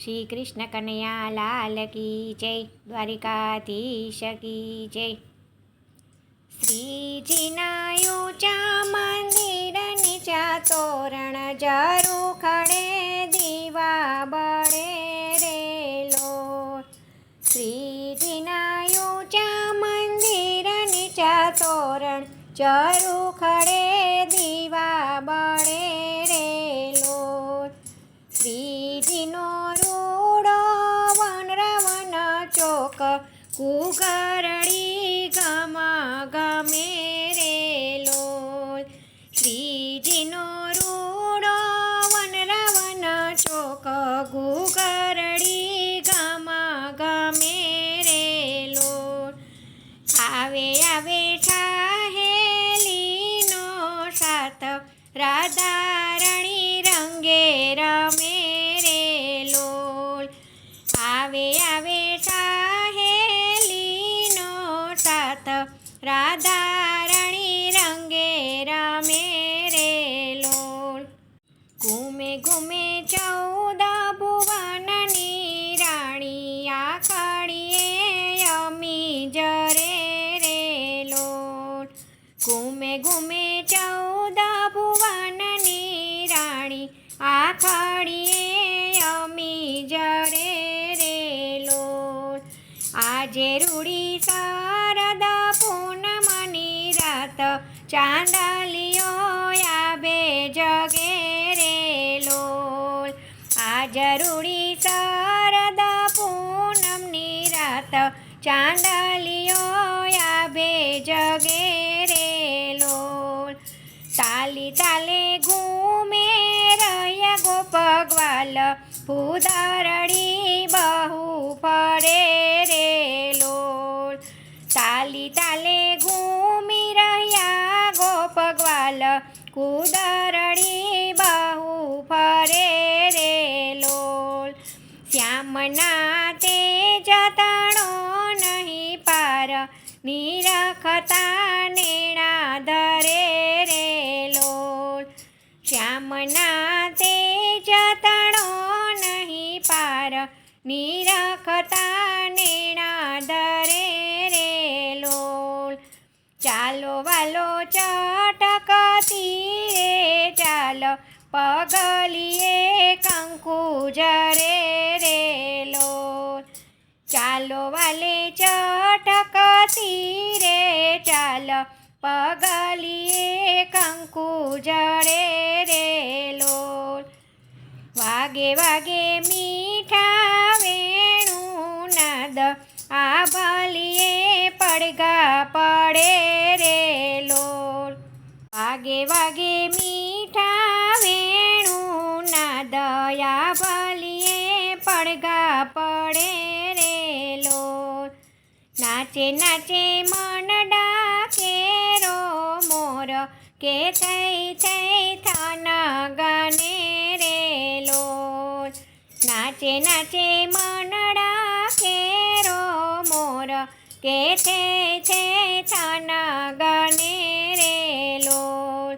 શ્રી કૃષ્ણ કનૈયા લાલ કી જય, દ્વારિકાધીશ કી જય। શ્રીજીના ઊંચા મંદિર નીચા તોરણ, ઝરૂખડે દીવા બળે રે લોલ। શ્રીજીના ઊંચા મંદિર નીચા તોરણ, ઝરૂખડે દીવા બળે રે લોલ। શ્રીજીનો રૂડો વનરાવન ચોક, કુગરડી ગમ ગમે રે લોલ। શ્રીજીનો રૂડો વનરાવન ચોક, કુગરડી ગમ ગમે રે લોલ। આવે આવે સાહેલીનો સાથ, રાધારણી રંગે રમે રે લોલ। આવે આવે સાહેલીનો સાથ, રાધારણી રંગે રમે રે લોલ। ઘૂમે ઘૂમે 14 ભુવનની રાણી, આખડીએ યમી જરે રે લોલ। ઘૂમે ઘૂમે 14 ભુવનની રાણી, આખડીએ યમી જરે રે લોલ। આજે રૂડી શરદ પૂનમની રાત, ચાંદલિયો આબે જગે રે લોલ। આજ રૂડી શરદ પૂનમની રાત, ચાંદલિયો આબે જગે રે લોલ। તાલી તાલે ઘૂમે રહ્યા ગોપગ્વાલ, ફૂદરડી બહુ ફરે રે લોલ। તાલી તાલે ઘૂમી રહ્યા ગોપગ્વાલ, કુદરડી બહુ ફરે રે લોલ। શ્યામના તેજ તણો નહીં પાર, નિરખતા નેણા ધરે રે લોલ। શ્યામના તેજ તણો નહીં પાર, નિરખતા નેણા ધરે રે લોલ। ચાલો વાલો ચટકતી રે ચાલ, પગલીએ કંકુ જરે રે લોલ। ચાલો વાલે ચટકતી રે ચાલ, પગલીએ કંકુ જરે રે લોલ। વાગે વાગે મીઠા વેણું નાદ, આભલીએ પડઘા પડે રે લોલ। વાગે વાગે મીઠા વેણું નાદ, આભલીએ પડઘા પડે રે લોલ। નાચે નાચે મનડા કેરો મોર, કે થઈ થઈ થન ગને રે લોલ। નાચે નાચે મનડા કેરો મોર, કે થઈ થઈ થન ગને રે લોલ।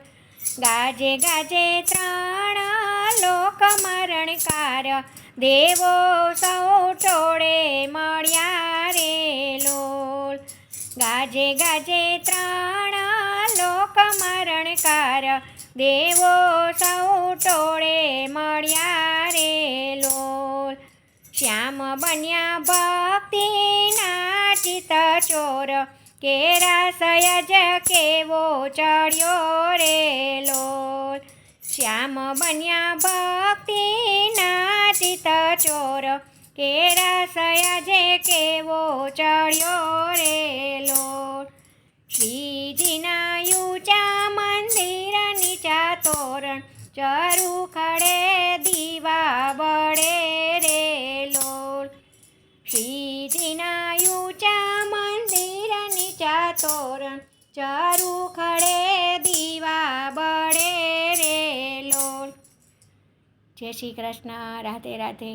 ગાજે ગાજે 3 લોક મરણકાર, દેવો સૌ ટોળે મળ્યા રે લોલ। ગાજે ગાજે 3 લોક મરણકાર, દેવો સૌ ટોળે મળ્યા રે લોલ। શ્યામ બન્યા ભક્તિના ચિત ચોર, કે રાસયજ કેવો ચડ્યો રે લોલ। શ્યામ બન્યા ભક્તિના ચિત ચોર, કે રાસયજ કેવો ચડ્યો રે લોલ। શ્રીજીના ઊંચા મંદિર નીચા તોરણ, ઝરૂખડે દીવા બળે રે લોલ। શ્રીજીના ઊંચા મંદિર નીચા તોરણ, ઝરૂખડે દીવા બળે રે લોલ। જય શ્રી કૃષ્ણ, રાધે રાધે।